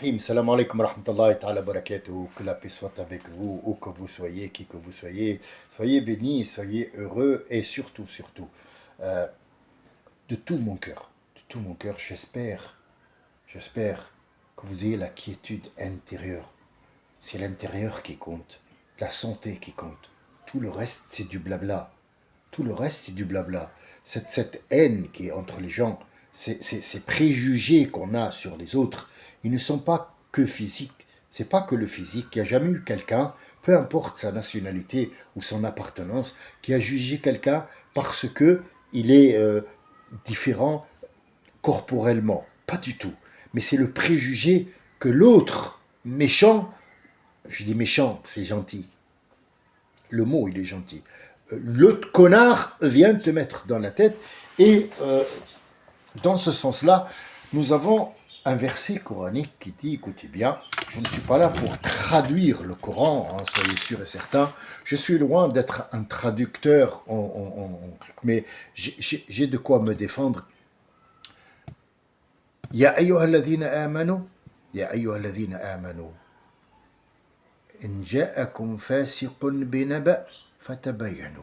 Rahim, salam alaikum wa rahmatullahi ta'ala barakatuh, que la paix soit avec vous, où que vous soyez, qui que vous soyez bénis, soyez heureux et surtout, euh, de tout mon cœur, j'espère que vous ayez la quiétude intérieure. C'est l'intérieur qui compte, la santé qui compte. Tout le reste, c'est du blabla. Tout le reste, c'est du blabla. Cette haine qui est entre les gens, ces préjugés qu'on a sur les autres, ils ne sont pas que physiques. C'est pas que le physique. Il n'y a jamais eu quelqu'un, peu importe sa nationalité ou son appartenance, qui a jugé quelqu'un parce que il est différent corporellement. Pas du tout. Mais c'est le préjugé que l'autre, méchant, je dis méchant, c'est gentil. Le mot, il est gentil. L'autre connard vient te mettre dans la tête. Et dans ce sens-là, nous avons un verset coranique qui dit, écoutez bien, je ne suis pas là pour traduire le Coran, hein, soyez sûrs et certains. Je suis loin d'être un traducteur, mais j'ai de quoi me défendre. Ya ayyuhalladhina amanu, ya ayyuhalladhina amanu, in ja'akum fasiqun binaba fatabayanu.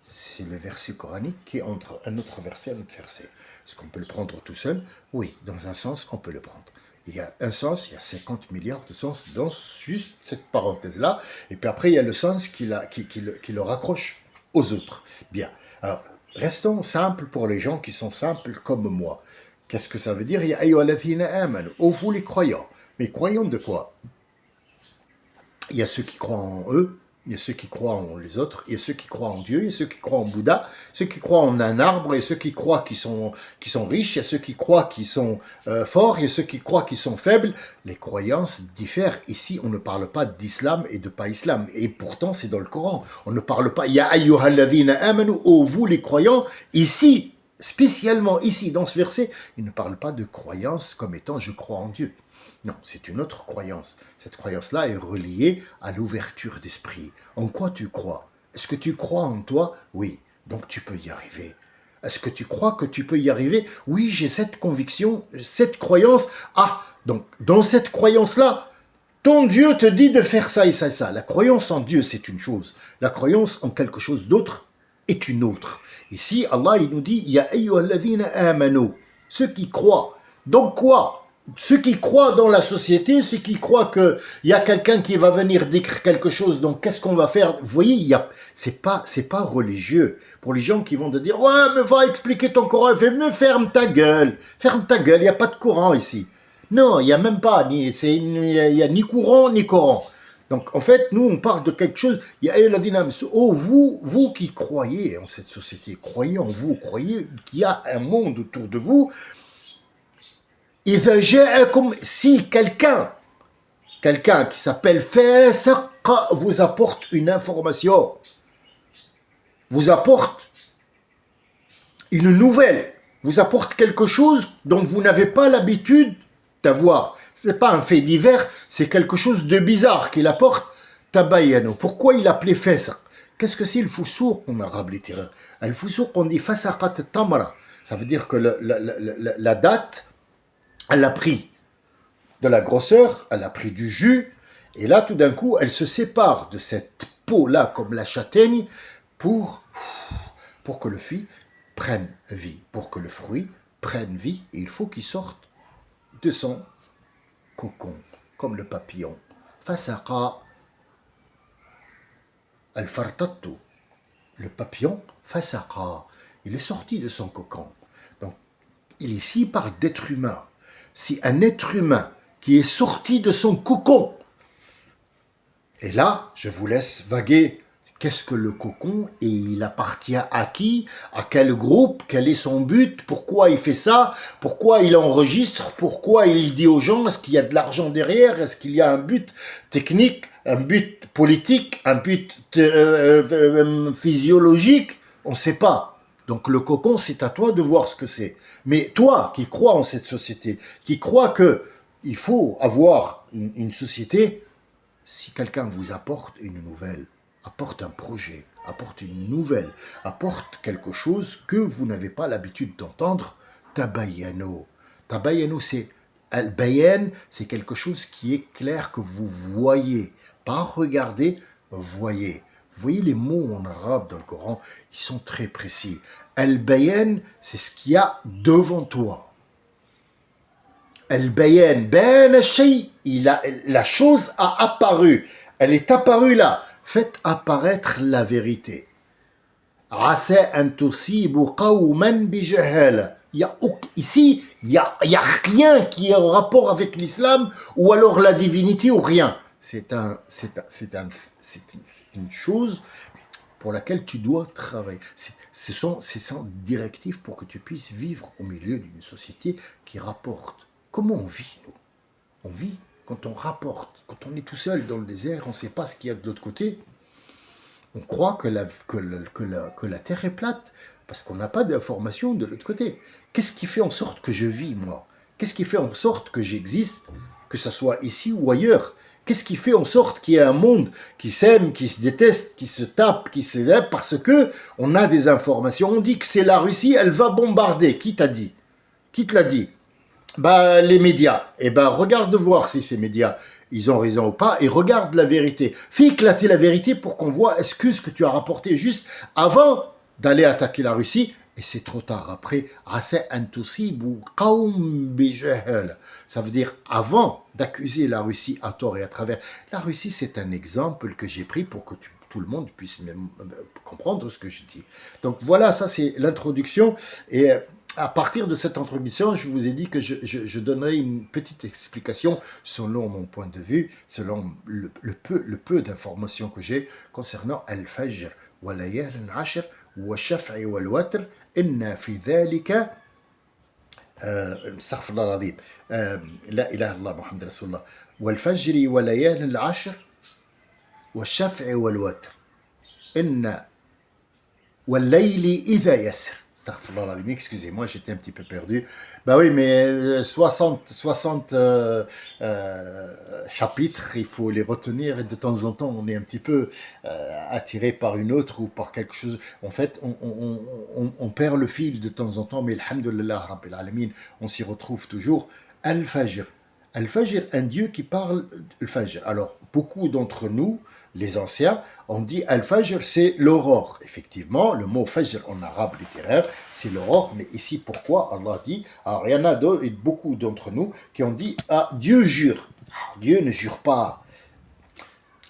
C'est le verset coranique qui est entre un autre verset et un autre verset. Est-ce qu'on peut le prendre tout seul? Oui, dans un sens, on peut le prendre. Il y a un sens, il y a 50 milliards de sens dans juste cette parenthèse-là. Et puis après, il y a le sens qui le raccroche aux autres. Bien. Alors, restons simples pour les gens qui sont simples comme moi. Qu'est-ce que ça veut dire? Ya ayyuhallathina amanu. Oh, vous les croyants. Mais croyants de quoi? Il y a ceux qui croient en eux, il y a ceux qui croient en les autres, il y a ceux qui croient en Dieu, il y a ceux qui croient en Bouddha, ceux qui croient en un arbre, et ceux qui croient qu'ils sont riches, il y a ceux qui croient qu'ils sont forts, il y a ceux qui croient qu'ils sont faibles. Les croyances diffèrent. Ici, on ne parle pas d'islam et de pas islam. Et pourtant, c'est dans le Coran. On ne parle pas, ya ayyuhalladhina amanu, oh vous les croyants, ici, spécialement ici, dans ce verset, il ne parle pas de croyance comme étant je crois en Dieu. Non, c'est une autre croyance. Cette croyance-là est reliée à l'ouverture d'esprit. En quoi tu crois? Est-ce que tu crois en toi? Oui, donc tu peux y arriver. Est-ce que tu crois que tu peux y arriver? Oui, j'ai cette conviction, cette croyance. Ah, donc dans cette croyance-là, ton Dieu te dit de faire ça et ça et ça. La croyance en Dieu, c'est une chose. La croyance en quelque chose d'autre est une autre. Ici, Allah, il nous dit, Ya ayyuhalladhina amanu, ceux qui croient. Donc quoi? Ceux qui croient dans la société, ceux qui croient qu'il y a quelqu'un qui va venir décrire quelque chose, donc qu'est-ce qu'on va faire? Vous voyez, c'est pas religieux. Pour les gens qui vont te dire, ouais, mais va expliquer ton Coran, mais ferme ta gueule, il n'y a pas de Coran ici. Non, il n'y a même pas, il y a ni courant ni Coran. Donc en fait, nous on parle de quelque chose, il y a la dynamique. Oh, vous qui croyez en cette société, croyez en vous, croyez qu'il y a un monde autour de vous. Si quelqu'un qui s'appelle Fasiq vous apporte une information, vous apporte une nouvelle, vous apporte quelque chose dont vous n'avez pas l'habitude d'avoir. Ce n'est pas un fait divers, c'est quelque chose de bizarre qu'il apporte. Tabayano. Pourquoi il appelait Fasiq? Qu'est-ce que c'est le foussour en arabe littéraire? Le foussour, on dit Fasaqat tamra. Ça veut dire que la date, elle a pris de la grosseur, elle a pris du jus, et là, tout d'un coup, elle se sépare de cette peau-là, comme la châtaigne, pour que le fruit prenne vie. Pour que le fruit prenne vie, il faut qu'il sorte de son cocon, comme le papillon. Fasaqa al-fartatu. Le papillon, fasaqa, il est sorti de son cocon. Donc, il ici parle d'être humain. Si un être humain qui est sorti de son cocon, et là, je vous laisse vaguer. Qu'est-ce que le cocon? Et il appartient à qui? À quel groupe? Quel est son but? Pourquoi il fait ça? Pourquoi il enregistre? Pourquoi il dit aux gens? Est-ce qu'il y a de l'argent derrière? Est-ce qu'il y a un but technique? Un but politique? Un but physiologique? On ne sait pas. Donc le cocon, c'est à toi de voir ce que c'est. Mais toi, qui crois en cette société, qui crois qu'il faut avoir une société, si quelqu'un vous apporte une nouvelle, apporte un projet, apporte une nouvelle, apporte quelque chose que vous n'avez pas l'habitude d'entendre, tabayano. Tabayano, c'est Al-bayan, c'est quelque chose qui est clair, que vous voyez. Pas regarder, voyez. Vous voyez les mots en arabe dans le Coran, ils sont très précis. Al-bayan, c'est ce qu'il y a devant toi. Al-bayan, ben al-shay, la chose a apparu. Elle est apparue là. Faites apparaître la vérité. Asa an tusibu qawman bijahala. Ici, il y a rien qui est en rapport avec l'islam ou alors la divinité ou rien. C'est une chose pour laquelle tu dois travailler. Ce sont directives pour que tu puisses vivre au milieu d'une société qui rapporte. Comment on vit, nous? On vit quand on rapporte. Quand on est tout seul dans le désert, on ne sait pas ce qu'il y a de l'autre côté. On croit que la Terre est plate parce qu'on n'a pas d'information de l'autre côté. Qu'est-ce qui fait en sorte que je vis, moi? Qu'est-ce qui fait en sorte que j'existe, que ce soit ici ou ailleurs? Qu'est-ce qui fait en sorte qu'il y ait un monde qui s'aime, qui se déteste, qui se tape, qui se lève parce que on a des informations? On dit que c'est la Russie, elle va bombarder. Qui t'a dit? Qui te l'a dit? Bah, les médias. Eh ben, regarde voir si ces médias, ils ont raison ou pas, et regarde la vérité. Fais éclater la vérité pour qu'on voit est-ce que ce que tu as rapporté juste avant d'aller attaquer la Russie, et c'est trop tard après, ça veut dire avant d'accuser la Russie à tort et à travers. La Russie, c'est un exemple que j'ai pris pour que tout le monde puisse même comprendre ce que je dis. Donc voilà, ça c'est l'introduction, et à partir de cette introduction, je vous ai dit que je donnerai une petite explication selon mon point de vue, selon le peu d'informations que j'ai concernant Al-Fajr, wa layal al-ashr, wa shaf'i wal watr, inna fi dhalika, astaghfirullah al-azim, la ilaha illallah Muhammad Rasulullah, wal fajri wa layal al-ashr, wa shaf'i wal watr, inna wal layli idha yasr. Excusez-moi, j'étais un petit peu perdu. Bah oui, mais 60 chapitres, il faut les retenir et de temps en temps, on est un petit peu attiré par une autre ou par quelque chose. En fait, on perd le fil de temps en temps, mais alhamdulillah, rabbil alamin, on s'y retrouve toujours. Al-Fajr. Al-Fajr, un dieu qui parle Al-Fajr. Alors, beaucoup d'entre nous, les anciens, on dit Al-Fajr, c'est l'aurore. Effectivement, le mot Fajr en arabe littéraire, c'est l'aurore. Mais ici, pourquoi Allah dit? Alors, il y en a beaucoup d'entre nous qui ont dit Dieu jure. Dieu ne jure pas.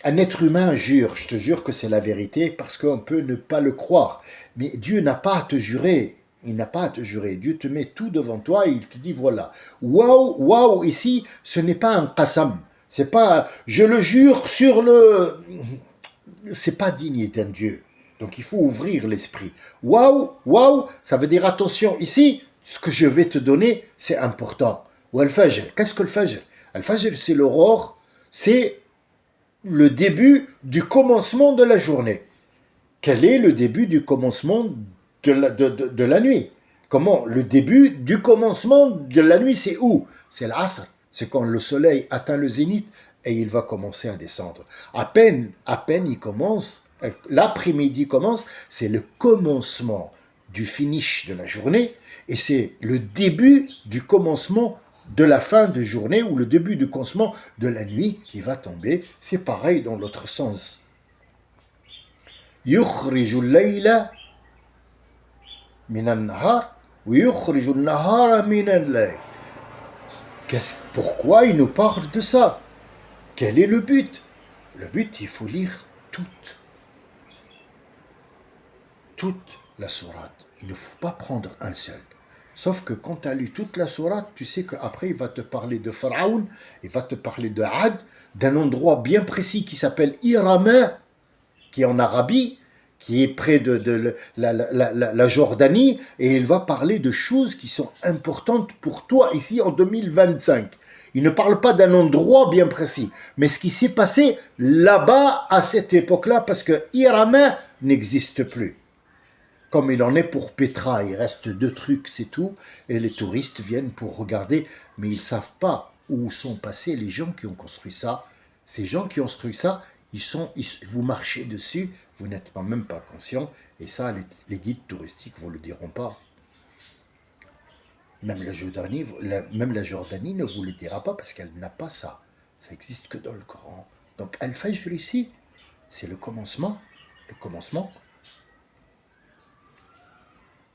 Un être humain jure. Je te jure que c'est la vérité parce qu'on peut ne pas le croire. Mais Dieu n'a pas à te jurer. Il n'a pas à te jurer. Dieu te met tout devant toi et il te dit voilà. Waouh, waouh, ici, ce n'est pas un qasam. C'est pas, je le jure sur le... C'est pas digne d'un Dieu. Donc il faut ouvrir l'esprit. Waouh, waouh, ça veut dire attention. Ici, ce que je vais te donner, c'est important. Ou Al-Fajr. Qu'est-ce que le Fajr? Al-Fajr, c'est l'aurore. C'est le début du commencement de la journée. Quel est le début du commencement de la nuit? Comment? Le début du commencement de la nuit, c'est où? C'est l'Asr. C'est quand le soleil atteint le zénith et il va commencer à descendre. À peine il commence, l'après-midi commence, c'est le commencement du finish de la journée et c'est le début du commencement de la fin de journée ou le début du commencement de la nuit qui va tomber. C'est pareil dans l'autre sens. يخرج الليل من النهار ويخرج النهار من الليل. Pourquoi il nous parle de ça? Quel est le but? Le but, il faut lire toute la sourate. Il ne faut pas prendre un seul. Sauf que quand tu as lu toute la sourate, tu sais qu'après, il va te parler de Pharaon, il va te parler de Ad, d'un endroit bien précis qui s'appelle Irama, qui est en Arabie, qui est près de la Jordanie, et il va parler de choses qui sont importantes pour toi ici en 2025. Il ne parle pas d'un endroit bien précis, mais ce qui s'est passé là-bas à cette époque-là, parce que Irama n'existe plus. Comme il en est pour Petra, il reste 2 trucs, c'est tout, et les touristes viennent pour regarder, mais ils ne savent pas où sont passés les gens qui ont construit ça. Ces gens qui ont construit ça, vous marchez dessus, vous n'êtes même pas conscient, et ça, les guides touristiques ne vous le diront pas. Même la Jordanie ne vous le dira pas parce qu'elle n'a pas ça. Ça existe que dans le Coran. Donc Al-Fajr ici, c'est le commencement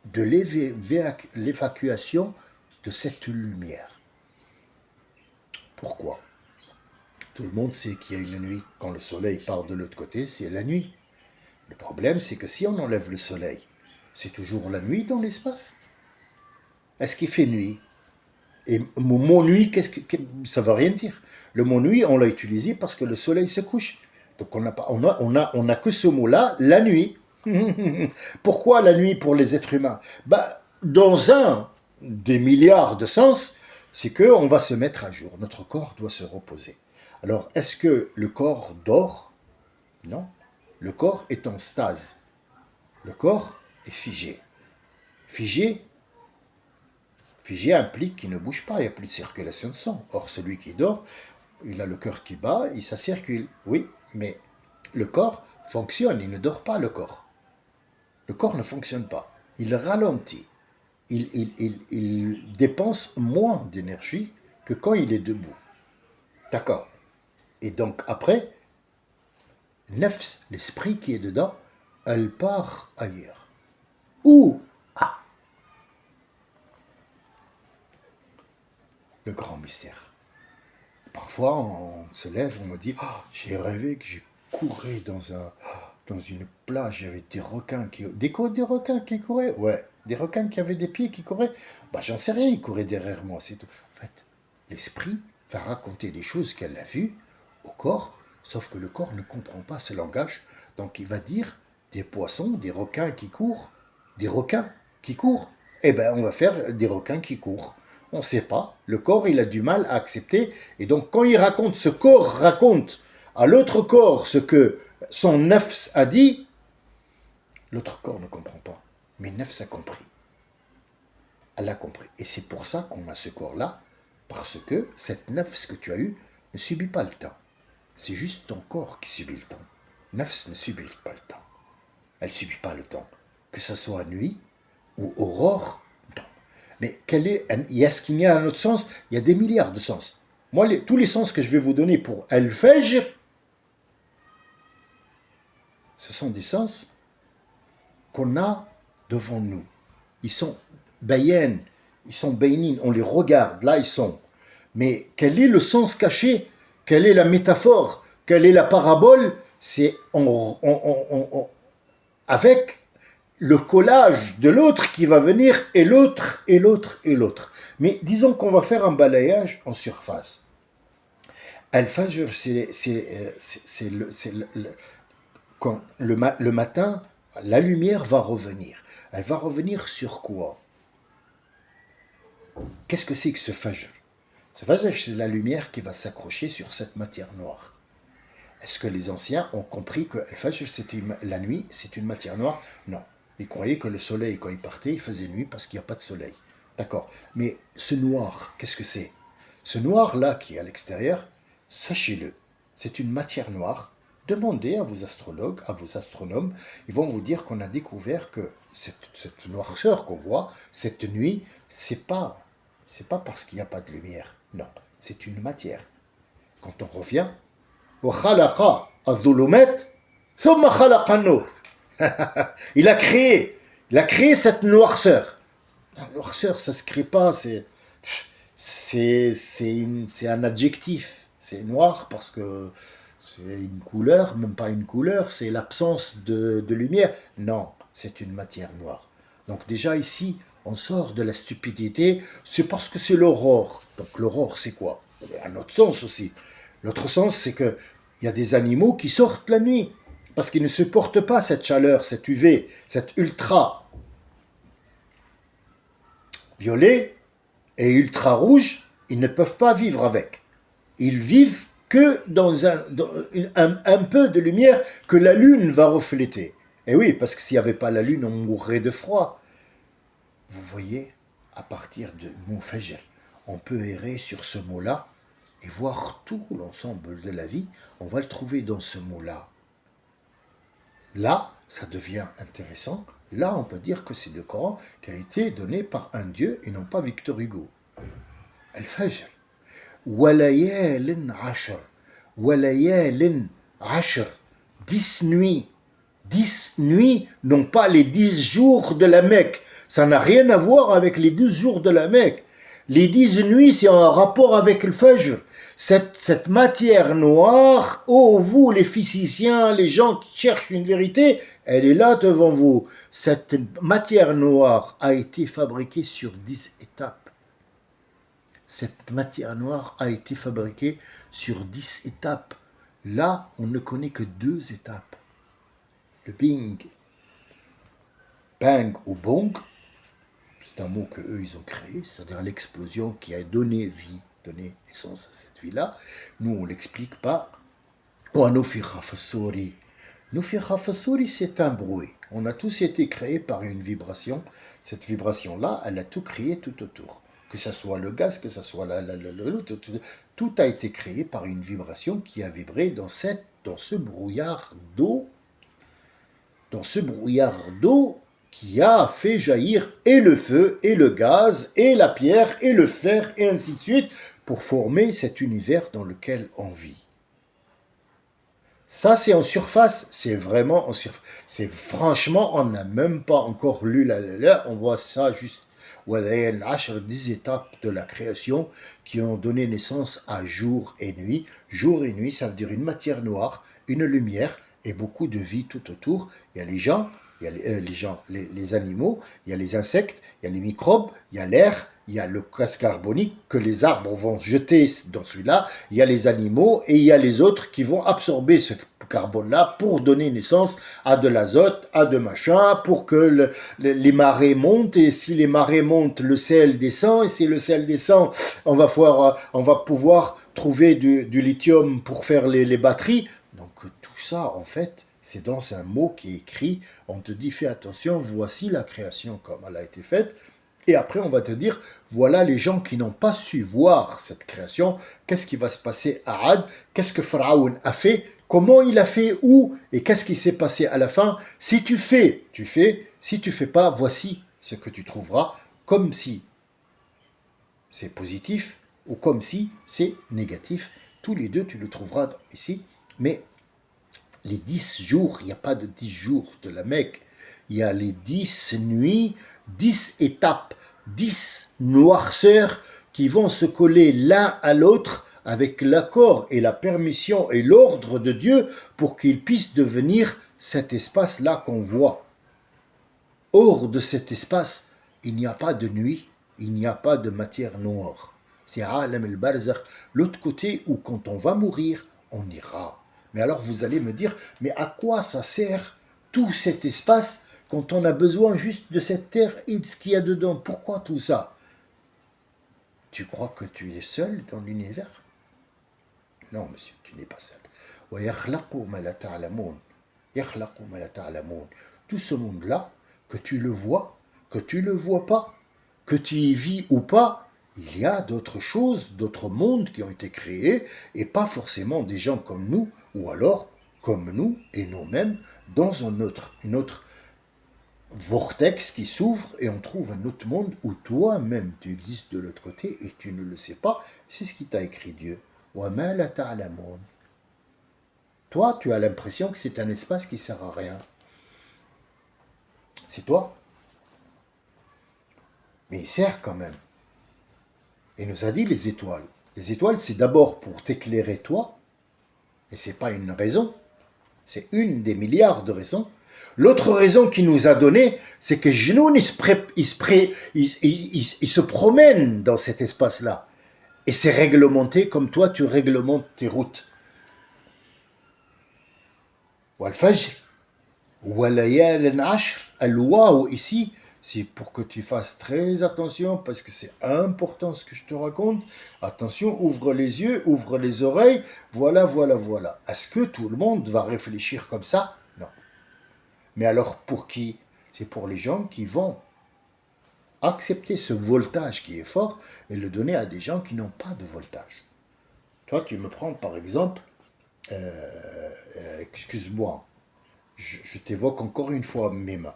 de l'évacuation de cette lumière. Pourquoi? Tout le monde sait qu'il y a une nuit. Quand le soleil part de l'autre côté, c'est la nuit. Le problème, c'est que si on enlève le soleil, c'est toujours la nuit dans l'espace. Est-ce qu'il fait nuit? Et le mot nuit, ça ne veut rien dire. Le mot nuit, on l'a utilisé parce que le soleil se couche. Donc on a que ce mot-là, la nuit. Pourquoi la nuit pour les êtres humains? Dans un des milliards de sens, c'est qu'on va se mettre à jour. Notre corps doit se reposer. Alors, est-ce que le corps dort? Non. Le corps est en stase. Le corps est figé. Figé, figé implique qu'il ne bouge pas, il n'y a plus de circulation de sang. Or, celui qui dort, il a le cœur qui bat, et ça circule. Oui, mais le corps fonctionne, il ne dort pas le corps. Le corps ne fonctionne pas. Il ralentit. Il dépense moins d'énergie que quand il est debout. D'accord. Et donc après, nefs, l'esprit qui est dedans, elle part ailleurs. Où? Ah, le grand mystère. Parfois, on se lève, on me dit oh, j'ai rêvé que j'ai couru dans une plage, il y avait des requins des requins qui couraient. Ouais, des requins qui avaient des pieds qui couraient. J'en sais rien, ils couraient derrière moi, c'est tout. En fait, l'esprit va raconter des choses qu'elle a vues au corps, sauf que le corps ne comprend pas ce langage. Donc il va dire des poissons, des requins qui courent, des requins qui courent. Eh bien, on va faire des requins qui courent. On ne sait pas. Le corps, il a du mal à accepter. Et donc, quand il raconte, ce corps raconte à l'autre corps ce que son nefs a dit, l'autre corps ne comprend pas. Mais nefs a compris. Elle a compris. Et c'est pour ça qu'on a ce corps-là, parce que cette nefs que tu as eue ne subit pas le temps. C'est juste ton corps qui subit le temps. Nefs ne subit pas le temps. Elle ne subit pas le temps. Que ce soit nuit ou aurore, non. Mais est-ce qu'il y a un autre sens? Il y a des milliards de sens. Moi, tous les sens que je vais vous donner pour Al-Fajr, ce sont des sens qu'on a devant nous. Ils sont bayen, ils sont baynin, on les regarde, là ils sont. Mais quel est le sens caché? Quelle est la métaphore? Quelle est la parabole? C'est avec le collage de l'autre qui va venir, et l'autre, et l'autre, et l'autre. Mais disons qu'on va faire un balayage en surface. Al-Fajr, quand le matin, la lumière va revenir. Elle va revenir sur quoi? Qu'est-ce que c'est que ce Fajr? Ce Fajr, c'est la lumière qui va s'accrocher sur cette matière noire. Est-ce que les anciens ont compris que Al-Fajr, la nuit, c'est une matière noire? Non. Ils croyaient que le soleil, quand il partait, il faisait nuit parce qu'il n'y a pas de soleil. D'accord. Mais ce noir, qu'est-ce que c'est? Ce noir-là qui est à l'extérieur, sachez-le, c'est une matière noire. Demandez à vos astrologues, à vos astronomes, ils vont vous dire qu'on a découvert que cette noirceur qu'on voit, cette nuit, c'est pas parce qu'il n'y a pas de lumière. Non, c'est une matière. Quand on revient, il a créé cette noirceur. La noirceur, ça se crée pas, c'est un adjectif. C'est noir parce que c'est une couleur, même pas une couleur, c'est l'absence de lumière. Non, c'est une matière noire. Donc déjà ici, on sort de la stupidité, c'est parce que c'est l'aurore. Donc l'aurore, c'est quoi? Il y a un autre sens aussi. L'autre sens, c'est que il y a des animaux qui sortent la nuit parce qu'ils ne supportent pas cette chaleur, cette UV, cette ultra violet et ultra rouge, ils ne peuvent pas vivre avec. Ils vivent que dans un peu de lumière que la lune va refléter. Et oui, parce que s'il n'y avait pas la lune, on mourrait de froid. Vous voyez, à partir de mot Fajr, on peut errer sur ce mot-là et voir tout l'ensemble de la vie. On va le trouver dans ce mot-là. Là, ça devient intéressant Là, on peut dire que c'est le Coran qui a été donné par un Dieu et non pas Victor Hugo. Al-Fajr. Walayalin Ashr. Walayalin Ashr. 10 nuits. 10 nuits, non pas les 10 jours de la Mecque. Ça n'a rien à voir avec les 12 jours de la Mecque. Les 10 nuits, c'est en rapport avec le Fajr. Cette matière noire, oh vous les physiciens, les gens qui cherchent une vérité, elle est là devant vous. Cette matière noire a été fabriquée sur 10 étapes. Cette matière noire a été fabriquée sur 10 étapes. Là, on ne connaît que 2 étapes. Le bang ou bong, c'est un mot que eux ils ont créé, c'est-à-dire l'explosion qui a donné vie, donné naissance à cette vie-là. Nous, on l'explique pas. Nufikha fassouri, c'est un bruit. On a tous été créés par une vibration. Cette vibration-là, elle a tout créé tout autour. Que ce soit le gaz, que ce soit tout a été créé par une vibration qui a vibré dans ce brouillard d'eau, qui a fait jaillir et le feu, et le gaz, et la pierre, et le fer, et ainsi de suite, pour former cet univers dans lequel on vit. Ça, c'est en surface, c'est vraiment en surface. C'est franchement, on n'a même pas encore lu la, on voit ça juste. 10 étapes de la création qui ont donné naissance à jour et nuit. Jour et nuit, ça veut dire une matière noire, une lumière et beaucoup de vie tout autour. Il y a les gens, il y a les animaux, il y a les insectes, il y a les microbes, il y a l'air, il y a le gaz carbonique que les arbres vont jeter dans celui-là, il y a les animaux et il y a les autres qui vont absorber ce carbone-là pour donner naissance à de l'azote, à de machin, pour que les marées montent, et si les marées montent, le sel descend, et si le sel descend, on va pouvoir trouver du lithium pour faire les batteries. Donc tout ça, en fait, c'est dans un mot qui est écrit, on te dit fais attention, voici la création comme elle a été faite. Et après, on va te dire, voilà les gens qui n'ont pas su voir cette création, qu'est-ce qui va se passer à Ad, qu'est-ce que Pharaon a fait, comment il a fait, où, et qu'est-ce qui s'est passé à la fin. Si tu fais, tu fais, si tu fais pas, voici ce que tu trouveras, comme si c'est positif ou comme si c'est négatif. Tous les deux, tu le trouveras ici, mais les 10 jours, il n'y a pas de 10 jours de la Mecque, il y a les 10 nuits, 10 étapes, 10 noirceurs qui vont se coller l'un à l'autre avec l'accord et la permission et l'ordre de Dieu pour qu'il puisse devenir cet espace-là qu'on voit. Hors de cet espace, il n'y a pas de nuit, il n'y a pas de matière noire. C'est Alam al-Barzakh, l'autre côté où quand on va mourir, on ira. Mais alors vous allez me dire, mais à quoi ça sert tout cet espace quand on a besoin juste de cette terre et de ce qu'il y a dedans? Pourquoi tout ça? Tu crois que tu es seul dans l'univers? Non, monsieur, tu n'es pas seul. Tout ce monde-là, que tu le vois, que tu le vois pas, que tu y vis ou pas, il y a d'autres choses, d'autres mondes qui ont été créés, et pas forcément des gens comme nous, ou alors comme nous et nous-mêmes, dans une autre vortex qui s'ouvre, et on trouve un autre monde où toi-même tu existes de l'autre côté et tu ne le sais pas. C'est ce qui t'a écrit Dieu. Toi, tu as l'impression que c'est un espace qui sert à rien. C'est toi. Mais il sert quand même. Il nous a dit les étoiles. Les étoiles, c'est d'abord pour t'éclairer toi, et c'est pas une raison. C'est une des milliards de raisons. L'autre raison qu'il nous a donnée, c'est que Jnoun, il se promène dans cet espace-là. Et c'est réglementé comme toi, tu réglementes tes routes. Wal-Fajr, Walayal Ashr, Al-Waw ici, c'est pour que tu fasses très attention parce que c'est important ce que je te raconte. Attention, ouvre les yeux, ouvre les oreilles. Voilà, voilà, voilà. Est-ce que tout le monde va réfléchir comme ça? Non. Mais alors pour qui? C'est pour les gens qui vont accepter ce voltage qui est fort et le donner à des gens qui n'ont pas de voltage. Toi, tu me prends par exemple, excuse-moi, je t'évoque encore une fois mes mains.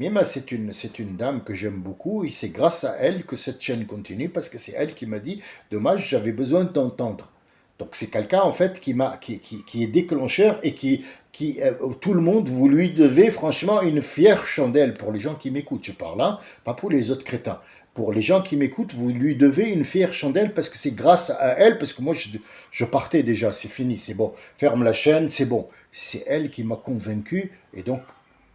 Mima, c'est une dame que j'aime beaucoup et c'est grâce à elle que cette chaîne continue parce que c'est elle qui m'a dit, dommage, j'avais besoin de t'entendre. Donc c'est quelqu'un en fait qui est déclencheur et tout le monde, vous lui devez franchement une fière chandelle pour les gens qui m'écoutent. Je parle là, pas pour les autres crétins. Pour les gens qui m'écoutent, vous lui devez une fière chandelle parce que c'est grâce à elle, parce que moi je partais déjà, c'est fini, c'est bon. Ferme la chaîne, c'est bon. C'est elle qui m'a convaincu et donc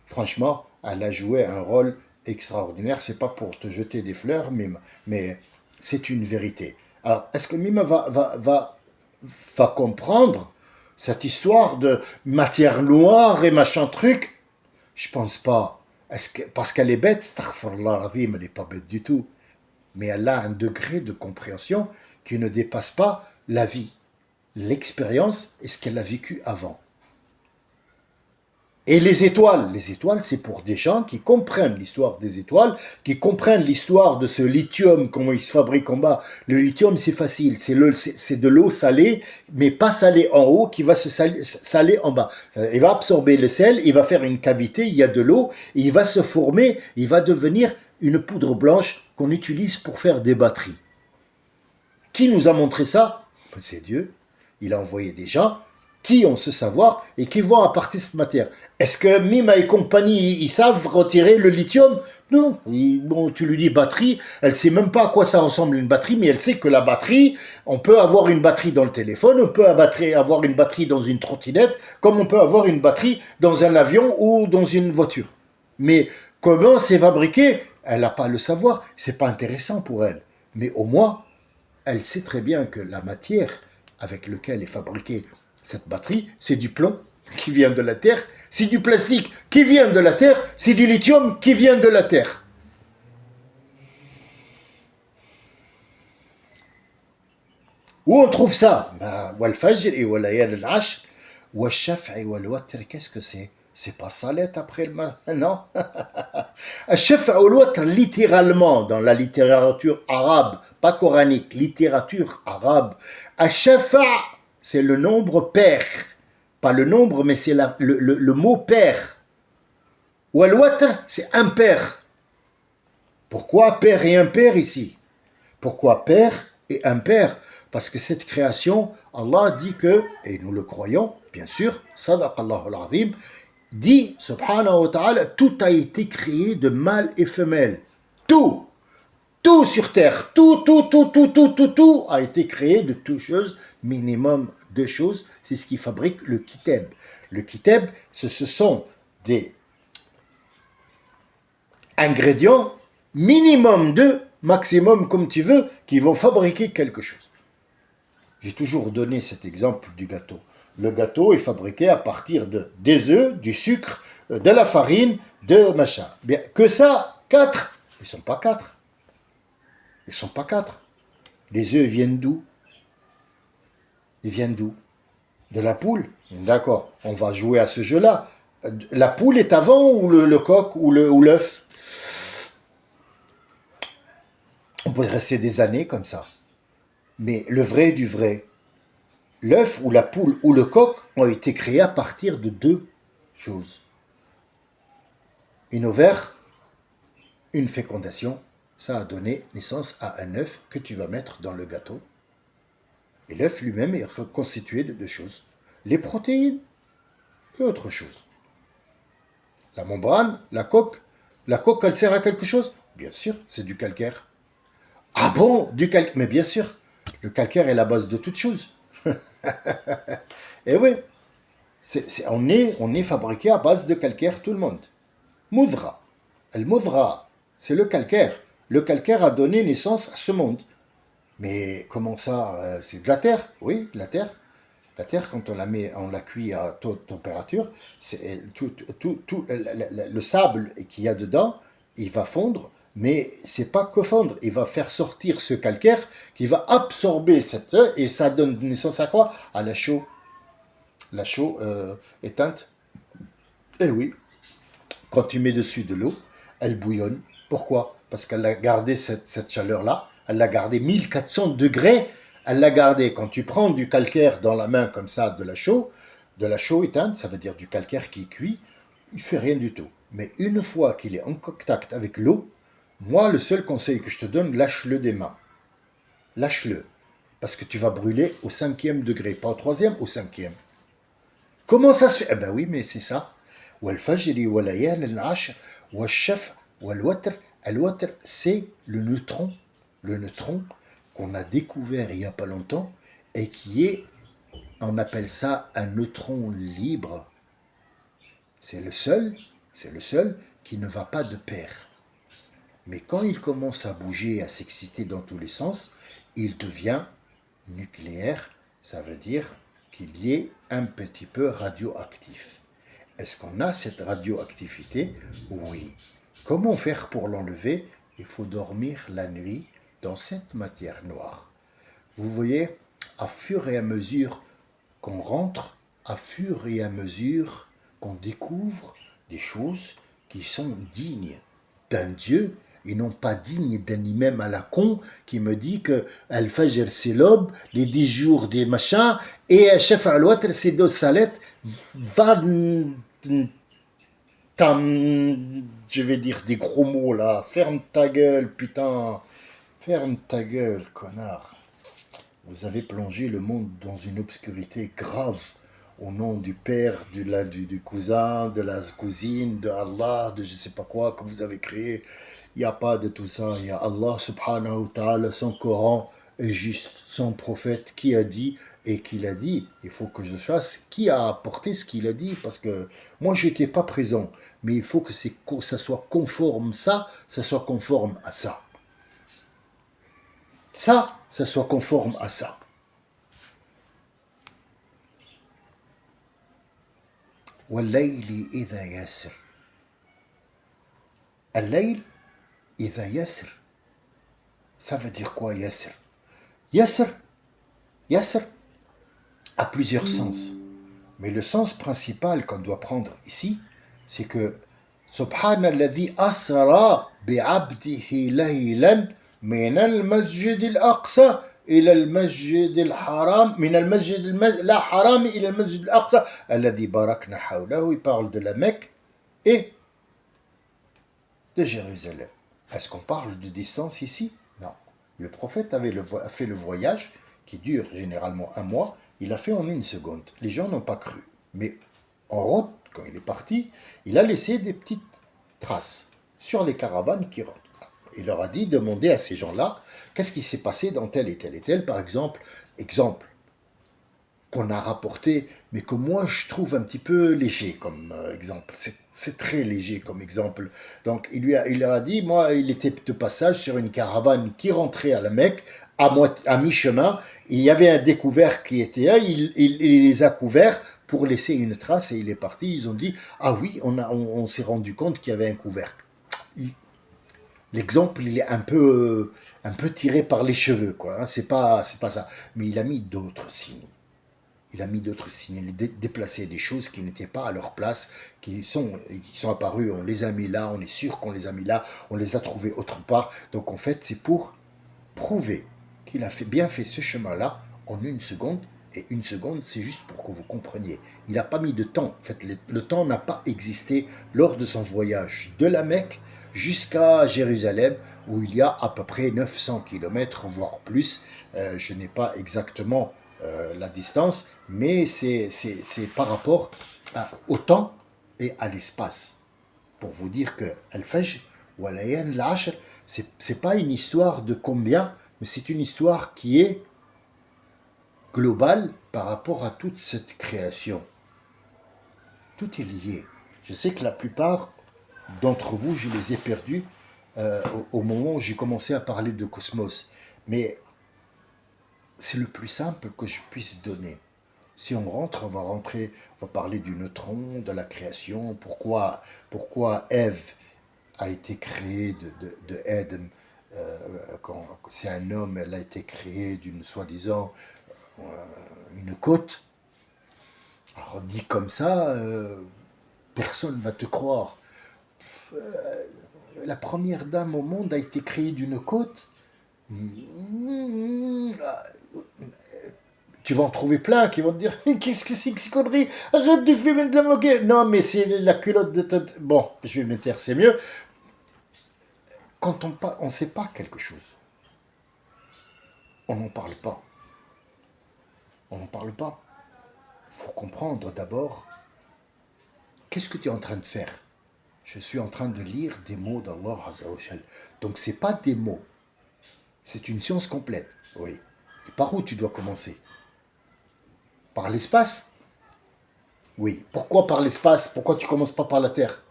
franchement, elle a joué un rôle extraordinaire. C'est pas pour te jeter des fleurs, Mime, mais c'est une vérité. Alors, est-ce que Mime va comprendre cette histoire de matière noire et machin truc? Je pense pas. Parce qu'elle est bête, astaghfirullah, elle n'est pas bête du tout. Mais elle a un degré de compréhension qui ne dépasse pas la vie, l'expérience et ce qu'elle a vécu avant. Et les étoiles, c'est pour des gens qui comprennent l'histoire des étoiles, qui comprennent l'histoire de ce lithium, comment il se fabrique en bas. Le lithium, c'est facile, c'est de l'eau salée, mais pas salée en haut, qui va se saler en bas. Il va absorber le sel, il va faire une cavité, il y a de l'eau, et il va se former, il va devenir une poudre blanche qu'on utilise pour faire des batteries. Qui nous a montré ça? C'est Dieu. Il a envoyé des gens qui ont ce savoir et qui vont apporter cette matière. Est-ce que Mima et compagnie, ils savent retirer le lithium? Non. Bon, tu lui dis batterie, elle ne sait même pas à quoi ça ressemble une batterie, mais elle sait que la batterie, on peut avoir une batterie dans le téléphone, on peut avoir une batterie dans une trottinette, comme on peut avoir une batterie dans un avion ou dans une voiture. Mais comment c'est fabriqué? Elle n'a pas le savoir, c'est pas intéressant pour elle. Mais au moins, elle sait très bien que la matière avec laquelle est fabriquée cette batterie, c'est du plomb qui vient de la Terre, c'est du plastique qui vient de la Terre, c'est du lithium qui vient de la Terre. Où on trouve ça? Wal fajr et wal layal al-ashr, wal shaf'i wal watr, qu'est-ce que c'est? C'est pas salet après le matin, non? Al-shaf'i wal watr, littéralement, dans la littérature arabe, pas coranique, littérature arabe, al-shafa', c'est le nombre pair. Pas le nombre, mais c'est le mot pair. Ou al-watr, c'est impair. Pourquoi pair et impair ici? Pourquoi pair et impair? Parce que cette création, Allah dit que, et nous le croyons, bien sûr, sadaqallahu al-azim, dit, subhanahu wa ta'ala, tout a été créé de mâle et femelle. Tout! Tout sur terre, tout a été créé de toutes choses, minimum deux choses, c'est ce qui fabrique le kitab. Le kitab, ce sont des ingrédients, minimum deux, maximum comme tu veux, qui vont fabriquer quelque chose. J'ai toujours donné cet exemple du gâteau. Le gâteau est fabriqué à partir des œufs, du sucre, de la farine, de machin. Bien, que ça, 4, ils ne sont pas 4. Ils ne sont pas 4. Les œufs viennent d'où? Ils viennent d'où? De la poule. D'accord, on va jouer à ce jeu-là. La poule est avant ou le coq ou l'œuf? On peut rester des années comme ça. Mais le vrai du vrai, l'œuf ou la poule ou le coq ont été créés à partir de deux choses. Une ovaire, une fécondation, ça a donné naissance à un œuf que tu vas mettre dans le gâteau. Et l'œuf lui-même est constitué de deux choses. Les protéines et autre chose. La membrane, la coque, elle sert à quelque chose? Bien sûr, c'est du calcaire. Ah bon? Du calcaire? Mais bien sûr, le calcaire est la base de toute chose. Et oui, on est fabriqué à base de calcaire, tout le monde. Moudra. El moudra, c'est le calcaire. Le calcaire a donné naissance à ce monde. Mais comment ça? C'est de la terre? Oui, de la terre. La terre, quand on la cuit à haute température, le sable qu'il y a dedans, il va fondre, mais c'est pas que fondre, il va faire sortir ce calcaire qui va absorber cette eau et ça donne naissance à quoi? À la chaux. La chaux éteinte. Eh oui, quand tu mets dessus de l'eau, elle bouillonne. Pourquoi? Parce qu'elle a gardé cette chaleur-là, elle l'a gardé 1400 degrés, elle l'a gardé. Quand tu prends du calcaire dans la main comme ça, de la chaux éteinte, ça veut dire du calcaire qui cuit, il fait rien du tout. Mais une fois qu'il est en contact avec l'eau, moi, le seul conseil que je te donne, lâche-le des mains. Lâche-le. Parce que tu vas brûler au 5e degré, pas au 3e, au 5e. Comment ça se fait? Eh ben oui, mais c'est ça. Wal-fajri wal-layal al-ashr wal-shaf wal-watr. Al-watr, c'est le neutron. Le neutron qu'on a découvert il n'y a pas longtemps et qui est, on appelle ça un neutron libre. C'est le seul qui ne va pas de pair. Mais quand il commence à bouger, à s'exciter dans tous les sens, il devient nucléaire. Ça veut dire qu'il y est un petit peu radioactif. Est-ce qu'on a cette radioactivité? Oui. Comment faire pour l'enlever? Il faut dormir la nuit dans cette matière noire. Vous voyez, à fur et à mesure qu'on rentre, à fur et à mesure qu'on découvre des choses qui sont dignes d'un Dieu et non pas dignes d'un imam à la con qui me dit que Al-Fajr c'est l'aube, les 10 jours des machins, et Chef al-Watr c'est 2 salettes. Va, je vais dire des gros mots là, ferme ta gueule, putain, ferme ta gueule, connard. Vous avez plongé le monde dans une obscurité grave au nom du père, du cousin, de la cousine, de Allah, de je ne sais pas quoi que vous avez créé. Il n'y a pas de tout ça. Il y a Allah subhanahu wa ta'ala, son Coran est juste, son prophète qui a dit et qu'il a dit. Il faut que je fasse qui a apporté ce qu'il a dit parce que moi j'étais pas présent. Mais il faut que ça soit conforme ça soit conforme à ça. Ça soit conforme à ça. والليل إذا يسر الليل إذا يسر ça veut dire quoi يسر يسر يسر a plusieurs sens mais le sens principal qu'on doit prendre ici c'est que سبحان الذي أسرى بعبده ليلا من المسجد الأقصى إلى المسجد الحرام من المسجد لا حرام إلى المسجد الأقصى الذي باركنا حوله. Il parle de la Mecque et de Jérusalem. Est-ce qu'on parle de distance ici? Non. Le prophète a fait le voyage qui dure généralement un mois. Il l'a fait en une seconde. Les gens n'ont pas cru. Mais en route, quand il est parti, il a laissé des petites traces sur les caravanes qui rentrent. Il leur a dit, demandez à ces gens-là, qu'est-ce qui s'est passé dans tel et tel et tel, par exemple, qu'on a rapporté, mais que moi je trouve un petit peu léger comme exemple. C'est très léger comme exemple. Donc il leur a dit, moi il était de passage sur une caravane qui rentrait à la Mecque, à mi-chemin, il y avait un découvert qui était là, il les a couverts pour laisser une trace et il est parti. Ils ont dit, ah oui, on s'est rendu compte qu'il y avait un couvercle. L'exemple, il est un peu tiré par les cheveux, quoi. Hein. C'est pas ça. Mais il a mis d'autres signes. Il a mis d'autres signes. Il a déplacé des choses qui n'étaient pas à leur place, qui sont apparues. On les a mis là, on est sûr qu'on les a mis là, on les a trouvés autre part. Donc en fait, c'est pour prouver qu'il a bien fait ce chemin-là en une seconde. Et une seconde, c'est juste pour que vous compreniez. Il n'a pas mis de temps. En fait, le temps n'a pas existé lors de son voyage de la Mecque jusqu'à Jérusalem, où il y a à peu près 900 km, voire plus. Je n'ai pas exactement la distance, mais c'est par rapport au temps et à l'espace. Pour vous dire que Al-Fajr ou Al-Ayan Al-Ashr, c'est pas une histoire de combien, mais c'est une histoire qui est globale par rapport à toute cette création. Tout est lié. Je sais que la plupart d'entre vous, je les ai perdus au moment où j'ai commencé à parler de cosmos. Mais c'est le plus simple que je puisse donner. Si on rentre, on va parler du neutron, de la création, pourquoi Ève a été créée de Adam. Quand c'est un homme, elle a été créée d'une soi-disant une côte. Alors dit comme ça, personne ne va te croire. La première dame au monde a été créée d'une côte. tu vas en trouver plein qui vont te dire qu'est-ce que c'est que ces conneries? Arrête de fumer de la moquette. Non, mais c'est la culotte de ta... Bon, je vais me taire, c'est mieux. Quand on ne sait pas quelque chose, on n'en parle pas. On n'en parle pas. Il faut comprendre d'abord, qu'est-ce que tu es en train de faire? Je suis en train de lire des mots d'Allah Azza wa Jal. Donc ce n'est pas des mots. C'est une science complète. Oui. Et par où tu dois commencer? Par l'espace? Oui. Pourquoi par l'espace? Pourquoi tu ne commences pas par la Terre?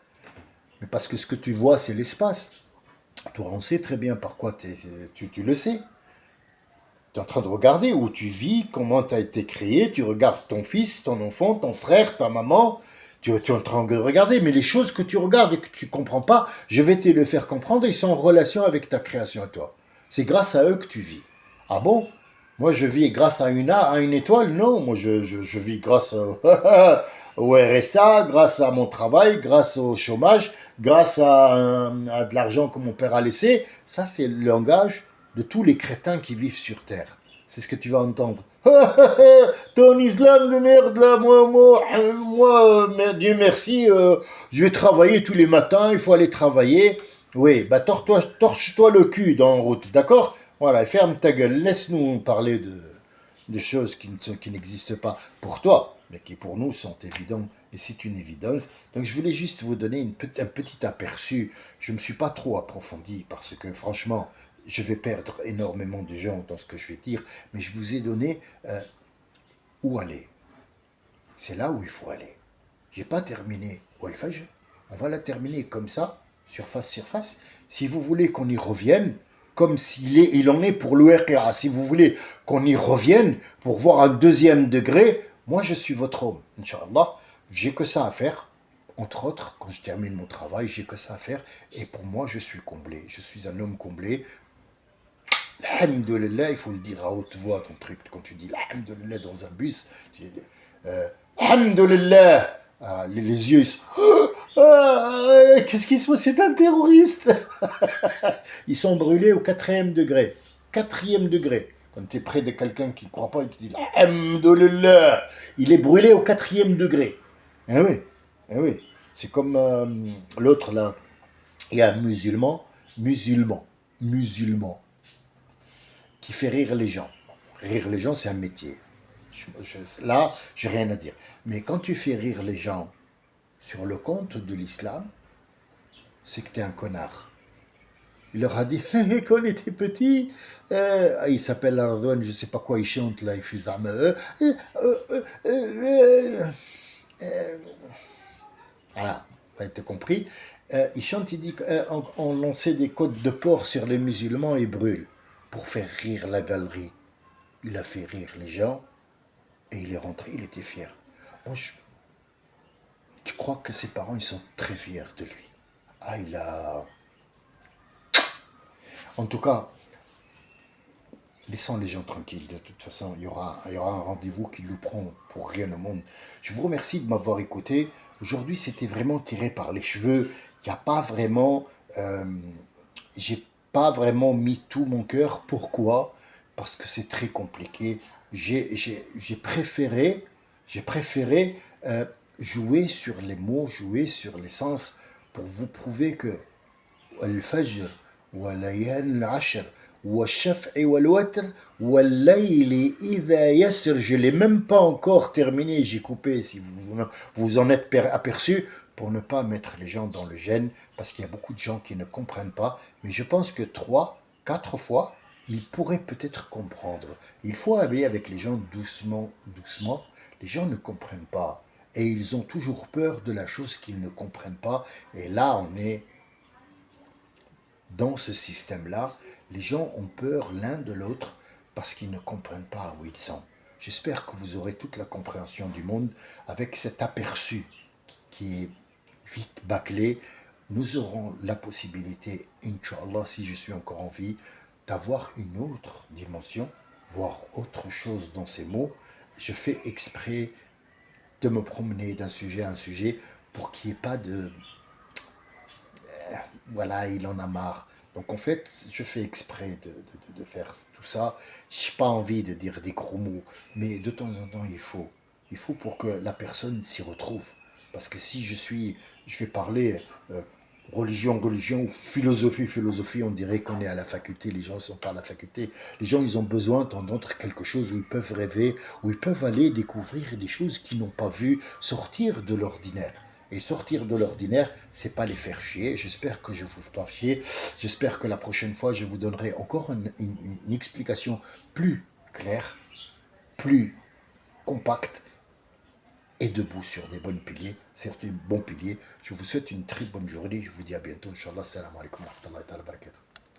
Mais parce que ce que tu vois, c'est l'espace. Toi, on sait très bien par quoi tu le sais. Tu es en train de regarder où tu vis, comment tu as été créé, tu regardes ton fils, ton enfant, ton frère, ta maman, tu es en train de regarder, mais les choses que tu regardes et que tu ne comprends pas, je vais te les faire comprendre, ils sont en relation avec ta création à toi. C'est grâce à eux que tu vis. Ah bon? Moi, je vis grâce à une étoile? Non, moi, je vis grâce au RSA, grâce à mon travail, grâce au chômage, grâce à de l'argent que mon père a laissé. Ça, c'est le langage de tous les crétins qui vivent sur Terre. C'est ce que tu vas entendre. Ton islam de merde là, moi, Dieu merci, je vais travailler tous les matins, il faut aller travailler. Oui, bah torche-toi le cul dans la route, d'accord? Voilà, ferme ta gueule, laisse-nous parler de choses qui n'existent pas pour toi, mais qui pour nous sont évidentes, et c'est une évidence. Donc je voulais juste vous donner un petit aperçu. Je ne me suis pas trop approfondi, parce que franchement, je vais perdre énormément de gens dans ce que je vais dire, mais je vous ai donné où aller. C'est là où il faut aller. J'ai pas terminé au Al-Fajr. On va la terminer comme ça, surface, surface. Si vous voulez qu'on y revienne, comme il en est pour l'ORKA, si vous voulez qu'on y revienne pour voir un deuxième degré, moi je suis votre homme, Inch'Allah. J'ai que ça à faire. Entre autres, quand je termine mon travail, j'ai que ça à faire. Et pour moi, je suis comblé. Je suis un homme comblé. Alhamdulillah, il faut le dire à haute voix, ton truc. Quand tu dis Alhamdulillah dans un bus, tu dis Alhamdulillah. Les yeux, ils sont, qu'est-ce qui se passe? C'est un terroriste. Ils sont brûlés au 4e degré. 4e degré. Quand tu es près de quelqu'un qui ne croit pas, il te dit Alhamdulillah. Il est brûlé au 4e degré. Eh oui, eh oui. C'est comme l'autre là. Il y a un musulman, qui fait rire les gens. Rire les gens, c'est un métier. Là, j'ai rien à dire. Mais quand tu fais rire les gens sur le compte de l'islam, c'est que tu es un connard. Il leur a dit, quand on était petit, il s'appelle Ardouane, je sais pas quoi, il chante là, il fait voilà, vous avez compris. Il chante, il dit qu'on lançait des côtes de porc sur les musulmans et brûle pour faire rire la galerie. Il a fait rire les gens et il est rentré, il était fier. Moi, je crois que ses parents, ils sont très fiers de lui. Ah, il a... En tout cas, laissons les gens tranquilles. De toute façon, il y aura un rendez-vous qui nous prend pour rien au monde. Je vous remercie de m'avoir écouté. Aujourd'hui, c'était vraiment tiré par les cheveux. Il n'y a pas vraiment... j'ai pas vraiment mis tout mon cœur. Pourquoi? Parce que c'est très compliqué. J'ai préféré jouer sur les mots, jouer sur l'essence pour vous prouver que الفجر وليال العشر والشفع والوتر والليل إذا يسر. Je ne l'ai même pas encore terminé, j'ai coupé si vous en êtes aperçu pour ne pas mettre les gens dans le gêne, parce qu'il y a beaucoup de gens qui ne comprennent pas, mais je pense que 3, 4 fois, ils pourraient peut-être comprendre. Il faut aller avec les gens doucement, doucement. Les gens ne comprennent pas et ils ont toujours peur de la chose qu'ils ne comprennent pas, et là on est dans ce système-là. Les gens ont peur l'un de l'autre parce qu'ils ne comprennent pas où ils sont. J'espère que vous aurez toute la compréhension du monde avec cet aperçu qui est vite bâclé. Nous aurons la possibilité, Inch'Allah, si je suis encore en vie, d'avoir une autre dimension, voir autre chose dans ces mots. Je fais exprès de me promener d'un sujet à un sujet pour qu'il n'y ait pas de... voilà, il en a marre. Donc en fait, je fais exprès de faire tout ça. Je n'ai pas envie de dire des gros mots, mais de temps en temps, il faut. Il faut pour que la personne s'y retrouve. Parce que si je vais parler religion, ou philosophie, on dirait qu'on est à la faculté, les gens ne sont pas à la faculté. Les gens, ils ont besoin d'entendre quelque chose où ils peuvent rêver, où ils peuvent aller découvrir des choses qu'ils n'ont pas vues, sortir de l'ordinaire. Et sortir de l'ordinaire, c'est pas les faire chier. J'espère que je vous fais pas chier. J'espère que la prochaine fois, je vous donnerai encore une explication plus claire, plus compacte et debout sur des bons piliers, sur des bons piliers. Je vous souhaite une très bonne journée. Je vous dis à bientôt. Inch'Allah. Salam alaikum wa rahmatullahi wa barakatuh.